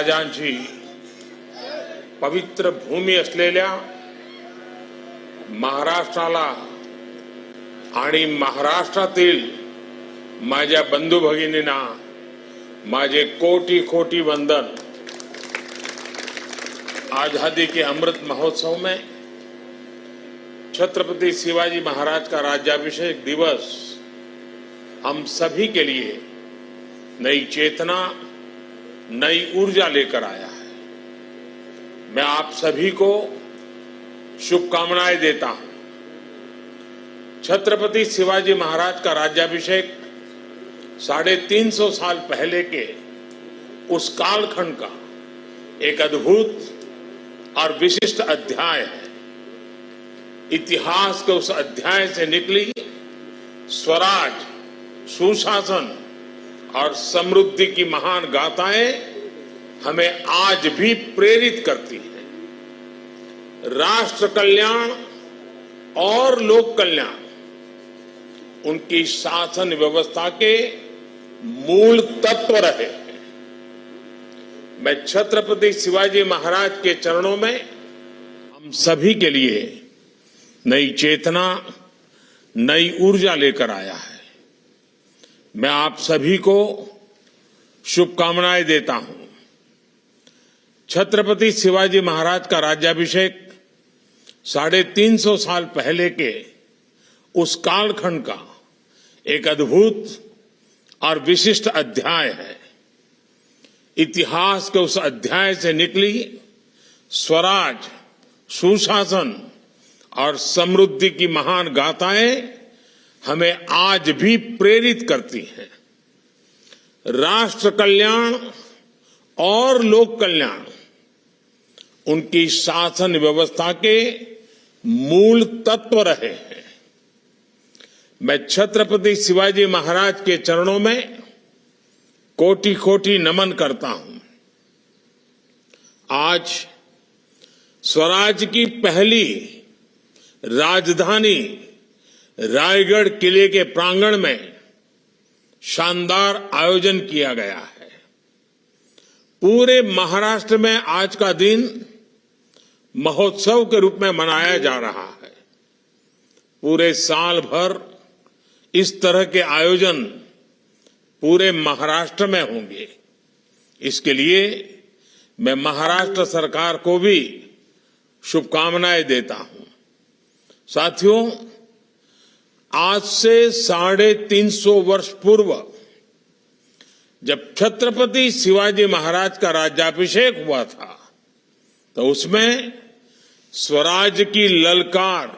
राजांची पवित्र भूमी असलेल्या महाराष्ट्राला आणि महाराष्ट्रातील माझ्या बंधू भगिनींना माझे कोटि कोटि वंदन। आजादी के अमृत महोत्सव में छत्रपति शिवाजी महाराज का राज्याभिषेक दिवस हम सभी के लिए नई चेतना, नई ऊर्जा लेकर आया है। मैं आप सभी को शुभकामनाएं देता हूं। छत्रपति शिवाजी महाराज का राज्याभिषेक 350 साल पहले के उस कालखंड का एक अद्भुत और विशिष्ट अध्याय है। इतिहास के उस अध्याय से निकली स्वराज, सुशासन और समृद्धि की महान गाथाएं हमें आज भी प्रेरित करती हैं। राष्ट्र कल्याण और लोक कल्याण उनकी शासन व्यवस्था के मूल तत्व रहे हैं। मैं छत्रपति शिवाजी महाराज के चरणों में हम सभी के लिए नई चेतना, नई ऊर्जा लेकर आया है। मैं आप सभी को शुभकामनाएं देता हूं। छत्रपति शिवाजी महाराज का राज्याभिषेक 350 साल पहले के उस कालखंड का एक अद्भुत और विशिष्ट अध्याय है। इतिहास के उस अध्याय से निकली स्वराज, सुशासन और समृद्धि की महान गाथाएं हमें आज भी प्रेरित करती हैं। राष्ट्र कल्याण और लोक कल्याण उनकी शासन व्यवस्था के मूल तत्व रहे हैं। मैं छत्रपति शिवाजी महाराज के चरणों में कोटि कोटि नमन करता हूं। आज स्वराज की पहली राजधानी रायगढ़ किले के प्रांगण में शानदार आयोजन किया गया है। पूरे महाराष्ट्र में आज का दिन महोत्सव के रूप में मनाया जा रहा है। पूरे साल भर इस तरह के आयोजन पूरे महाराष्ट्र में होंगे। इसके लिए मैं महाराष्ट्र सरकार को भी शुभकामनाएं देता हूं। साथियों, आज से 350 वर्ष पूर्व जब छत्रपति शिवाजी महाराज का राज्याभिषेक हुआ था तो उसमें स्वराज की ललकार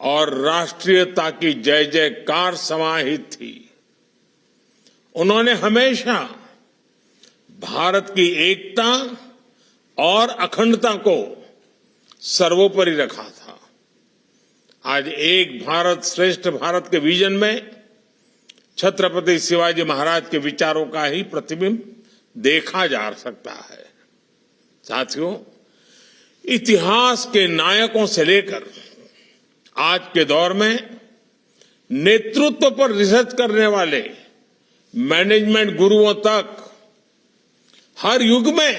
और राष्ट्रीयता की जय जयकार समाहित थी। उन्होंने हमेशा भारत की एकता और अखंडता को सर्वोपरि रखा था। आज एक भारत श्रेष्ठ भारत के विजन में छत्रपति शिवाजी महाराज के विचारों का ही प्रतिबिंब देखा जा सकता है। साथियों, इतिहास के नायकों से लेकर आज के दौर में नेतृत्व पर रिसर्च करने वाले मैनेजमेंट गुरुओं तक हर युग में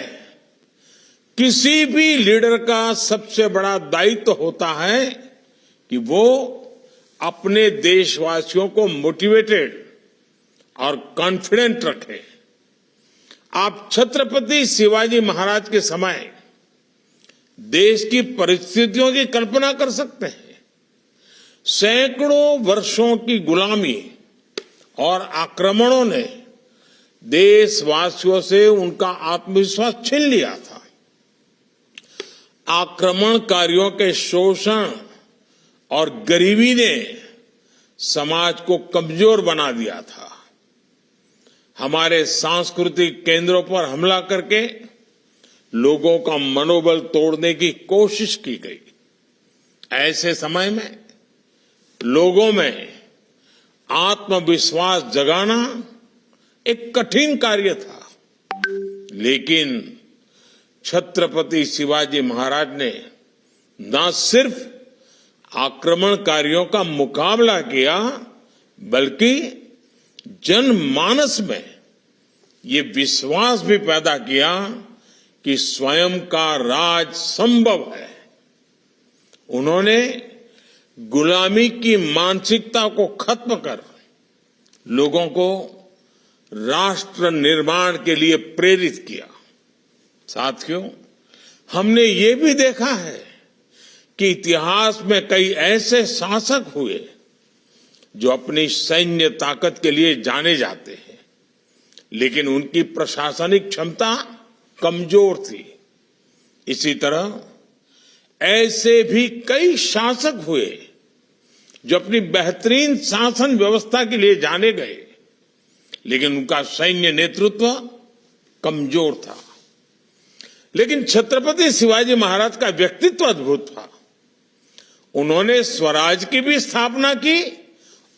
किसी भी लीडर का सबसे बड़ा दायित्व होता है कि वो अपने देशवासियों को मोटिवेटेड और कॉन्फिडेंट रखे। आप छत्रपति शिवाजी महाराज के समय देश की परिस्थितियों की कल्पना कर सकते हैं। सैकड़ों वर्षों की गुलामी और आक्रमणों ने देशवासियों से उनका आत्मविश्वास छीन लिया था। आक्रमणकारियों के शोषण और गरीबी ने समाज को कमजोर बना दिया था। हमारे सांस्कृतिक केंद्रों पर हमला करके लोगों का मनोबल तोड़ने की कोशिश की गई। ऐसे समय में लोगों में आत्मविश्वास जगाना एक कठिन कार्य था, लेकिन छत्रपति शिवाजी महाराज ने न सिर्फ आक्रमणकारियों का मुकाबला किया, बल्कि जनमानस में ये विश्वास भी पैदा किया कि स्वयं का राज संभव है। उन्होंने गुलामी की मानसिकता को खत्म कर लोगों को राष्ट्र निर्माण के लिए प्रेरित किया। साथियों, हमने ये भी देखा है कि इतिहास में कई ऐसे शासक हुए जो अपनी सैन्य ताकत के लिए जाने जाते हैं, लेकिन उनकी प्रशासनिक क्षमता कमजोर थी। इसी तरह ऐसे भी कई शासक हुए जो अपनी बेहतरीन शासन व्यवस्था के लिए जाने गए, लेकिन उनका सैन्य नेतृत्व कमजोर था। लेकिन छत्रपति शिवाजी महाराज का व्यक्तित्व अद्भुत था। उन्होंने स्वराज की भी स्थापना की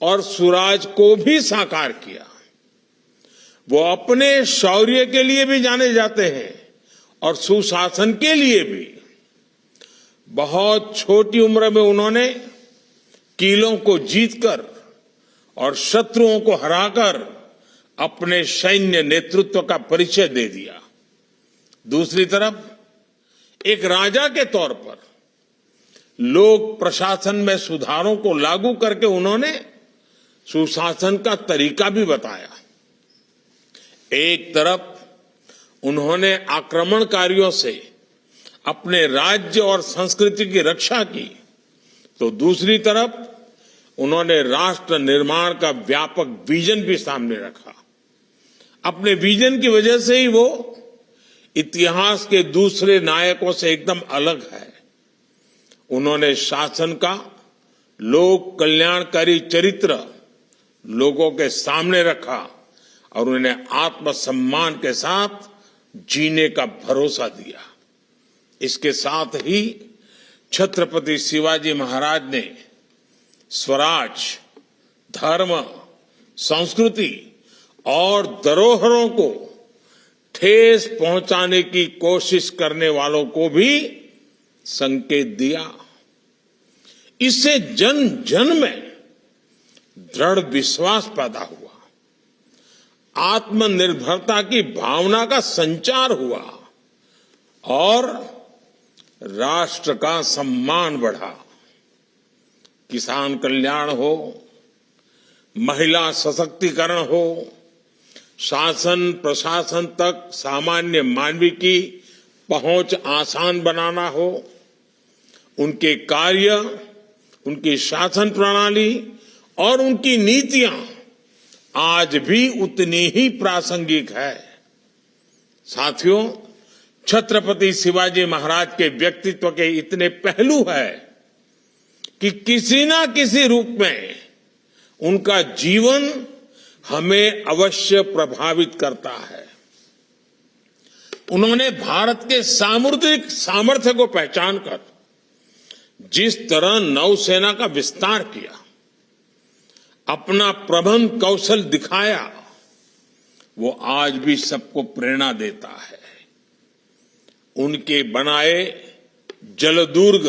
और सुराज को भी साकार किया। वो अपने शौर्य के लिए भी जाने जाते हैं और सुशासन के लिए भी। बहुत छोटी उम्र में उन्होंने किलों को जीतकर और शत्रुओं को हराकर अपने सैन्य नेतृत्व का परिचय दे दिया। दूसरी तरफ एक राजा के तौर पर लोक प्रशासन में सुधारों को लागू करके उन्होंने सुशासन का तरीका भी बताया। एक तरफ उन्होंने आक्रमणकारियों से अपने राज्य और संस्कृति की रक्षा की, तो दूसरी तरफ उन्होंने राष्ट्र निर्माण का व्यापक विजन भी सामने रखा। अपने विजन की वजह से ही वो इतिहास के दूसरे नायकों से एकदम अलग है। उन्होंने शासन का लोक कल्याणकारी चरित्र लोगों के सामने रखा और उन्हें आत्मसम्मान के साथ जीने का भरोसा दिया। इसके साथ ही छत्रपति शिवाजी महाराज ने स्वराज, धर्म, संस्कृति और धरोहरों को ठेस पहुंचाने की कोशिश करने वालों को भी संकेत दिया। इससे जन जन में दृढ़ विश्वास पैदा हुआ, आत्मनिर्भरता की भावना का संचार हुआ और राष्ट्र का सम्मान बढ़ा। किसान कल्याण हो, महिला सशक्तिकरण हो, शासन प्रशासन तक सामान्य मानवी की पहुंच आसान बनाना हो, उनके कार्य, उनकी शासन प्रणाली और उनकी नीतियां आज भी उतनी ही प्रासंगिक है। साथियों, छत्रपति शिवाजी महाराज के व्यक्तित्व के इतने पहलू हैं कि किसी ना किसी रूप में उनका जीवन हमें अवश्य प्रभावित करता है। उन्होंने भारत के सामुद्रिक सामर्थ्य को पहचानकर जिस तरह नौसेना का विस्तार किया, अपना प्रबंध कौशल दिखाया, वो आज भी सबको प्रेरणा देता है। उनके बनाए जलदुर्ग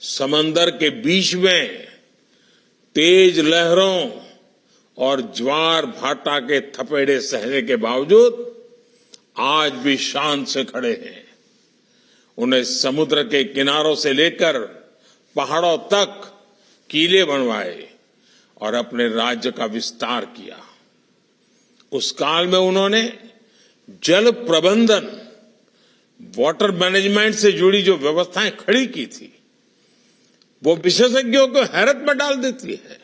समंदर के बीच में तेज लहरों और ज्वार भाटा के थपेड़े सहने के बावजूद आज भी शान से खड़े हैं। उन्हें समुद्र के किनारों से लेकर पहाड़ों तक किले बनवाए और अपने राज्य का विस्तार किया। उस काल में उन्होंने जल प्रबंधन, वाटर मैनेजमेंट से जुड़ी जो व्यवस्थाएं खड़ी की थी, वो विशेषज्ञों को हैरत में डाल देती है।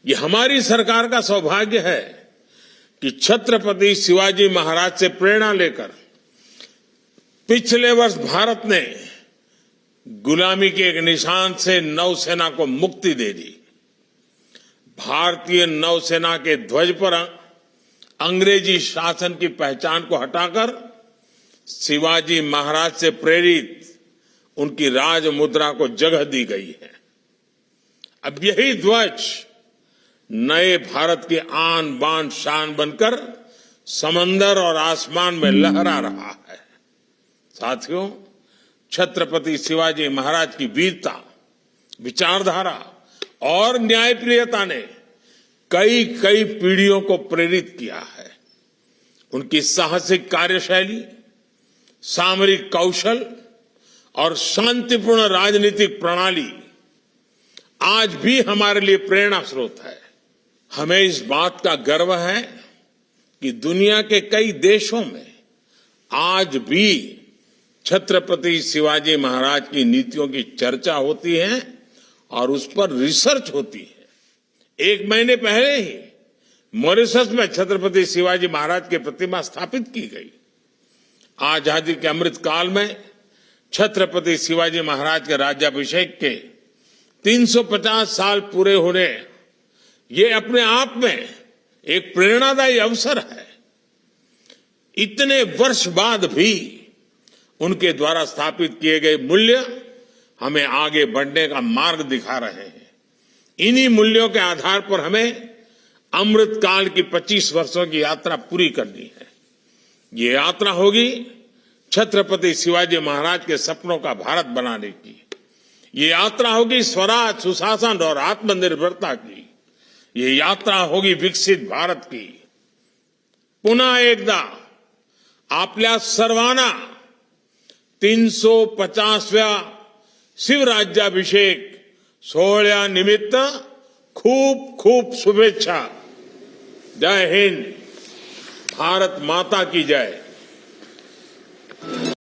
ये हमारी सरकार का सौभाग्य है कि छत्रपति शिवाजी महाराज से प्रेरणा लेकर पिछले वर्ष भारत ने गुलामी के एक निशान से नौसेना को मुक्ति दे दी। भारतीय नौसेना के ध्वज पर अंग्रेजी शासन की पहचान को हटाकर शिवाजी महाराज से प्रेरित उनकी राज मुद्रा को जगह दी गई है। अब यही ध्वज नए भारत की आन बान शान बनकर समंदर और आसमान में लहरा रहा है। साथियों, छत्रपति शिवाजी महाराज की वीरता, विचारधारा और न्यायप्रियता ने कई कई पीढ़ियों को प्रेरित किया है। उनकी साहसिक कार्यशैली, सामरिक कौशल और शांतिपूर्ण राजनीतिक प्रणाली आज भी हमारे लिए प्रेरणा स्रोत है। हमें इस बात का गर्व है कि दुनिया के कई देशों में आज भी छत्रपति शिवाजी महाराज की नीतियों की चर्चा होती है और उस पर रिसर्च होती है। 1 महीने पहले ही मॉरिशस में छत्रपति शिवाजी महाराज की प्रतिमा स्थापित की गई। आजादी के अमृत काल में छत्रपति शिवाजी महाराज के राज्याभिषेक के 350 साल पूरे होने, ये अपने आप में एक प्रेरणादायी अवसर है। इतने वर्ष बाद भी उनके द्वारा स्थापित किए गए मूल्य हमें आगे बढ़ने का मार्ग दिखा रहे हैं। इन्हीं मूल्यों के आधार पर हमें अमृत काल की 25 वर्षों की यात्रा पूरी करनी है। ये यात्रा होगी छत्रपति शिवाजी महाराज के सपनों का भारत बनाने की। ये यात्रा होगी स्वराज, सुशासन और आत्मनिर्भरता की। ये यात्रा होगी विकसित भारत की। पुन्हा एकदा आपल्या सर्वांना 350व्या शिवराज्याभिषेक सोहळ्यानिमित्त खूप खूप शुभेच्छा। जय हिंद, भारत माता की जय।